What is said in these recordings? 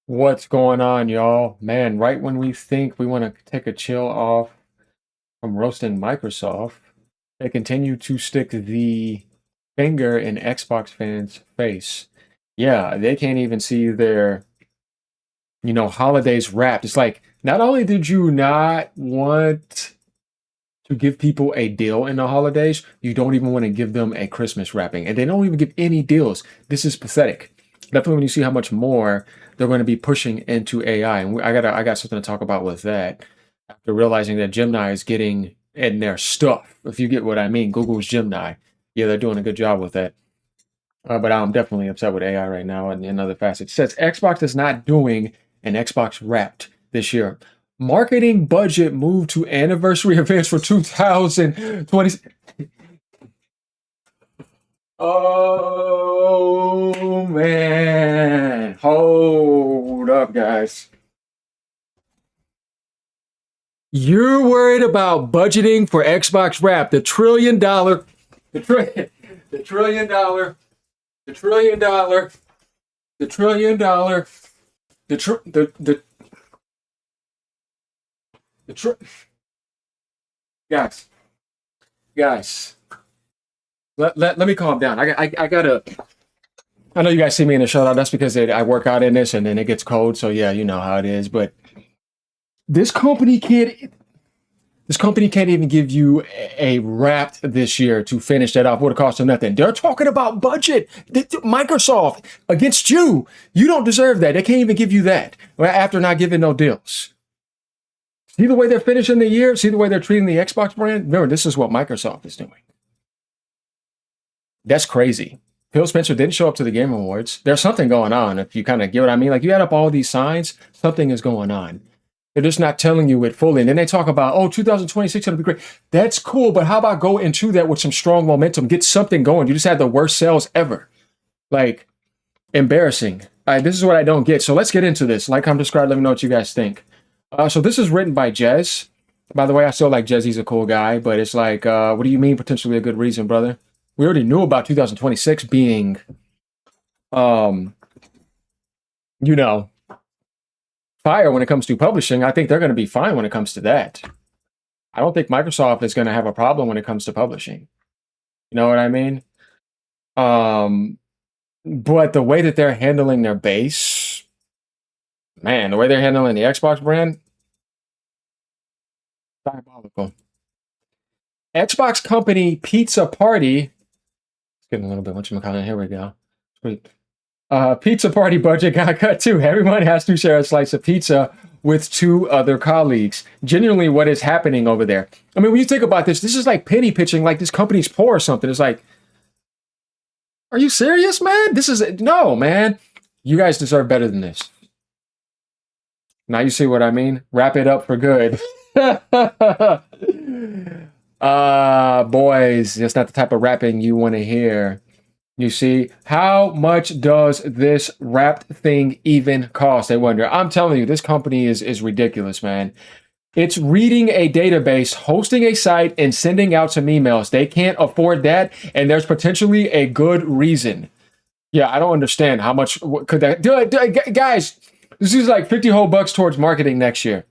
What's going on, y'all? Man, right when we think we want to take a chill off from roasting Microsoft, they continue to stick the finger in Xbox fans' face. Yeah, they can't even see their, holidays wrapped. It's like, not only did you not want to give people a deal in the holidays, you don't even want to give them a Christmas wrapping. And they don't even give any deals. This is pathetic. Definitely when you see how much more they're going to be pushing into AI. And I got something to talk about with that after realizing that Gemini is getting in their stuff. If you get what I mean, Google's Gemini. Yeah, they're doing a good job with that. But I'm definitely upset with AI right now and in other facets. It says Xbox is not doing an Xbox Wrapped this year. Marketing budget moved to anniversary events for 2020. Oh man, hold up, guys. You're worried about budgeting for Xbox Wrap, the, tri- the trillion dollar, the trillion dollar, the trillion dollar, the tr- the tr- guys, guys. Let me calm down. I gotta. I know you guys see me in the show. That's because I work out in this, and then it gets cold. So yeah, you know how it is. But this company can't. This company can't even give you a wrapped this year to finish that off. Would have cost them nothing. They're talking about budget. Microsoft against you. You don't deserve that. They can't even give you that after not giving no deals. See the way they're finishing the year? See the way they're treating the Xbox brand? Remember, this is what Microsoft is doing. That's crazy. Phil Spencer didn't show up to the Game Awards. There's something going on, if you kind of get what I mean. Like, you add up all these signs, something is going on. They're just not telling you it fully. And then they talk about, oh, 2026 it'll be great. That's cool, but how about go into that with some strong momentum? Get something going. You just had the worst sales ever. Like, embarrassing. This is what I don't get. So let's get into this. Like I'm described, let me know what you guys think. So this is written by Jez. By the way, I still like Jez. He's a cool guy, but it's like, what do you mean potentially a good reason, brother? We already knew about 2026 being, um, you know, fire when it comes to publishing. I think they're going to be fine when it comes to that. I don't think Microsoft is going to have a problem when it comes to publishing. You know what I mean? Um, but the way that they're handling their base, man, the way they're handling the Xbox brand, diabolical. Xbox company Pizza Party. It's getting a little bit much of a Here we go. Sweet. Pizza Party budget got cut too. Everyone has to share a slice of pizza with two other colleagues. Genuinely, what is happening over there? I mean, when you think about this, this is like penny pitching, like this company's poor or something. It's like, are you serious, man? This is no, man. You guys deserve better than this. Now you see what I mean? Wrap it up for good. Boys, that's not the type of rapping you want to hear. You see, how much does this wrapped thing even cost? I wonder. I'm telling you, this company is ridiculous, man. It's reading a database, hosting a site, and sending out some emails. They can't afford that, and there's potentially a good reason. Yeah, I don't understand how much could that guys. This is like 50 whole bucks towards marketing next year.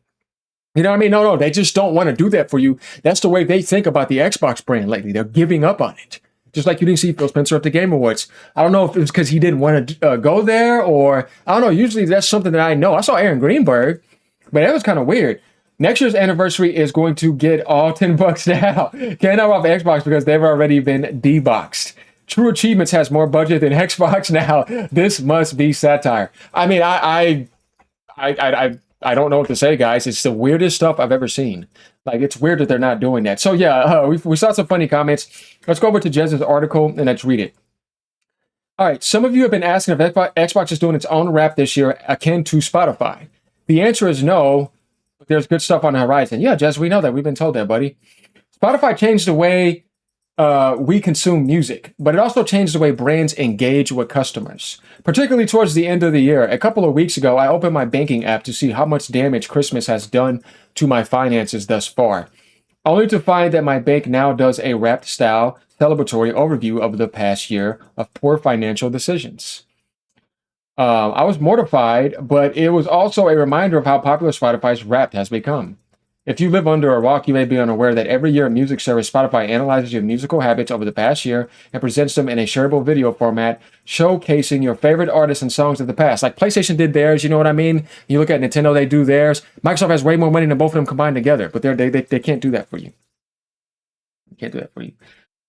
You know what I mean? No, they just don't want to do that for you. That's the way they think about the Xbox brand lately. They're giving up on it. Just like you didn't see Phil Spencer at the Game Awards. I don't know if it was because he didn't want to go there or I don't know. Usually that's something that I know. I saw Aaron Greenberg, but that was kind of weird. Next year's anniversary is going to get all 10 bucks now. Can't have off Xbox because they've already been deboxed. True Achievements has more budget than Xbox now. This must be satire. I mean, I don't know what to say, guys. It's the weirdest stuff I've ever seen. Like, it's weird that they're not doing that. So yeah, we saw some funny comments. Let's go over to Jez's article and let's read it. All right, some of you have been asking if Xbox is doing its own wrap this year akin to Spotify. The answer is no, but there's good stuff on the horizon. Yeah, Jez, we know that. We've been told that, buddy. Spotify changed the way we consume music, but it also changed the way brands engage with customers, particularly towards the end of the year. A couple of weeks ago, I opened my banking app to see how much damage Christmas has done to my finances thus far, only to find that my bank now does a wrapped style celebratory overview of the past year of poor financial decisions. I was mortified, but it was also a reminder of how popular Spotify's Wrapped has become. If you live under a rock, you may be unaware that every year music service Spotify analyzes your musical habits over the past year and presents them in a shareable video format, showcasing your favorite artists and songs of the past. Like PlayStation did theirs, you know what I mean? You look at Nintendo, they do theirs. Microsoft has way more money than both of them combined together, but they can't do that for you. They can't do that for you.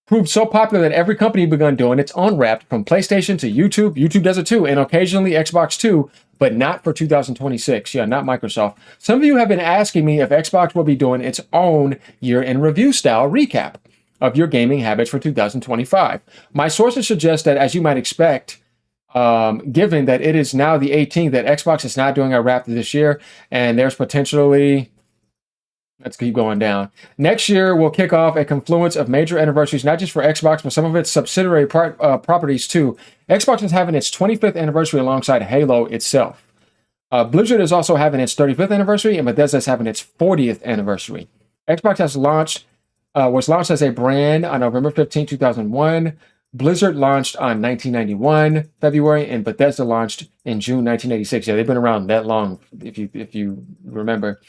Proved so popular that every company begun doing its own Wrapped, from PlayStation to YouTube. YouTube does it too, and occasionally Xbox too, but not for 2026. Yeah, not Microsoft. Some of you have been asking me if Xbox will be doing its own year-in review style recap of your gaming habits for 2025. My sources suggest that, as you might expect, given that it is now the 18th, that Xbox is not doing a Wrapped this year, and there's potentially... Let's keep going down. Next year, we'll kick off a confluence of major anniversaries, not just for Xbox, but some of its subsidiary properties too. Xbox is having its 25th anniversary alongside Halo itself. Blizzard is also having its 35th anniversary, and Bethesda is having its 40th anniversary. Xbox was launched as a brand on November 15, 2001. Blizzard launched on 1991 February, and Bethesda launched in June 1986. Yeah, they've been around that long, if you remember.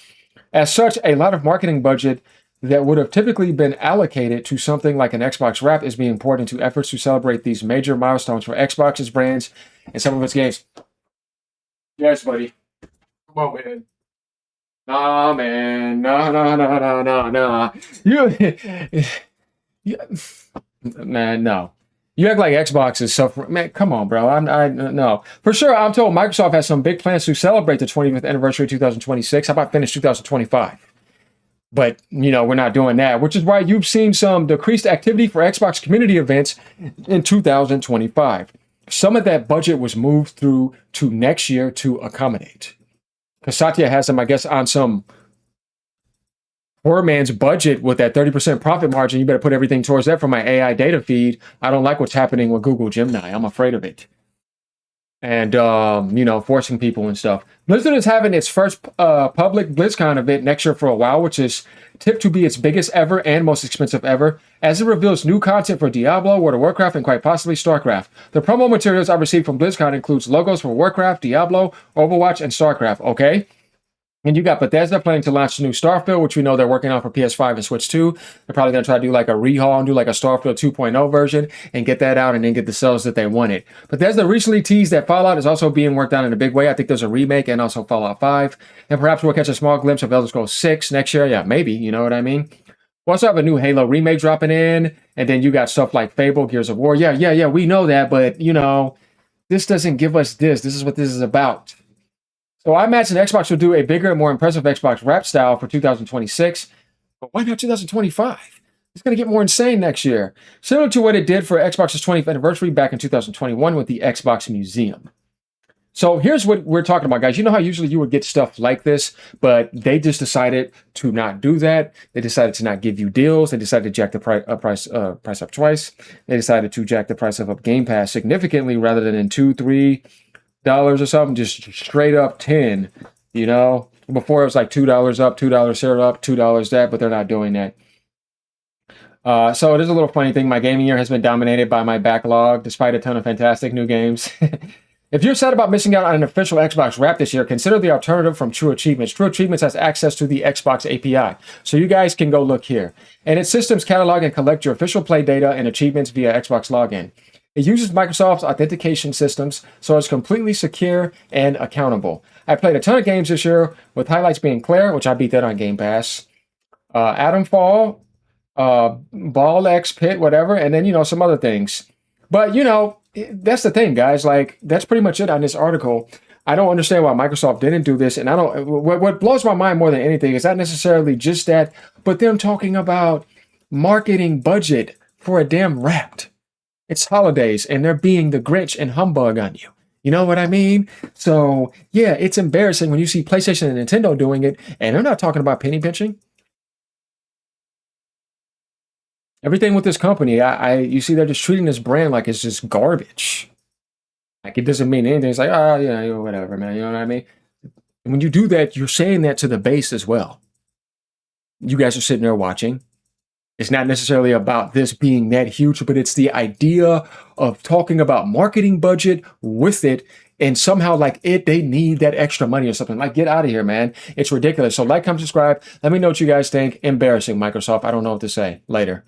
As such, a lot of marketing budget that would have typically been allocated to something like an Xbox Wrap is being poured into efforts to celebrate these major milestones for Xbox's brands and some of its games. Yes, buddy. Come on, man. Nah, man. Nah. You, man, no. You act like Xbox is suffering. Man, come on, bro. No. For sure, I'm told Microsoft has some big plans to celebrate the 25th anniversary of 2026. How about finish 2025? But, we're not doing that, which is why you've seen some decreased activity for Xbox community events in 2025. Some of that budget was moved through to next year to accommodate. Because Satya has them, I guess, on some poor man's budget with that 30% profit margin. You better put everything towards that for my AI data feed. I don't like what's happening with Google Gemini. I'm afraid of it. And, forcing people and stuff. Blizzard is having its first public BlizzCon event next year for a while, which is tipped to be its biggest ever and most expensive ever, as it reveals new content for Diablo, World of Warcraft, and quite possibly StarCraft. The promo materials I received from BlizzCon includes logos for Warcraft, Diablo, Overwatch, and StarCraft, okay? And you got Bethesda planning to launch the new Starfield, which we know they're working on for PS5 and Switch 2. They're probably going to try to do like a rehaul and do like a Starfield 2.0 version and get that out and then get the sales that they wanted. Bethesda recently teased that Fallout is also being worked on in a big way. I think there's a remake and also Fallout 5. And perhaps we'll catch a small glimpse of Elder Scrolls 6 next year. Yeah, maybe. You know what I mean? We'll also have a new Halo remake dropping in. And then you got stuff like Fable, Gears of War. Yeah, we know that. But, this doesn't give us this. This is what this is about. So I imagine Xbox will do a bigger and more impressive Xbox Wrap style for 2026, but why not 2025? It's going to get more insane next year, similar to what it did for Xbox's 20th anniversary back in 2021 with the Xbox Museum. So here's what we're talking about, guys. You know how usually you would get stuff like this, but they just decided to not do that. They decided to not give you deals. They decided to jack the price up twice. They decided to jack the price up Game Pass significantly rather than in $2-3 or something, just straight up 10. Before it was like $2 up, $2 here up, $2 that, but they're not doing that. So it is a little funny thing. My gaming year has been dominated by my backlog, despite a ton of fantastic new games. If you're sad about missing out on an official Xbox Wrap this year, consider the alternative from True Achievements. True Achievements has access to the Xbox API, so you guys can go look here. And its systems catalog and collect your official play data and achievements via Xbox login. It uses Microsoft's authentication systems, so it's completely secure and accountable. I played a ton of games this year, with highlights being Claire, which I beat that on Game Pass, Atomfall, Ball X Pit, whatever, and then, some other things. But, that's the thing, guys. Like, that's pretty much it on this article. I don't understand why Microsoft didn't do this, and what blows my mind more than anything is not necessarily just that, but them talking about marketing budget for a damn Wrapped. It's holidays, and they're being the Grinch and humbug on you. You know what I mean? So, yeah, it's embarrassing when you see PlayStation and Nintendo doing it, and they're not talking about penny pinching. Everything with this company, you see they're just treating this brand like it's just garbage. Like, it doesn't mean anything. It's like, whatever, man. You know what I mean? And when you do that, you're saying that to the base as well. You guys are sitting there watching. It's not necessarily about this being that huge, but it's the idea of talking about marketing budget with it and somehow like they need that extra money or something. Like, get out of here, man. It's ridiculous. So like, comment, subscribe. Let me know what you guys think. Embarrassing, Microsoft. I don't know what to say. Later.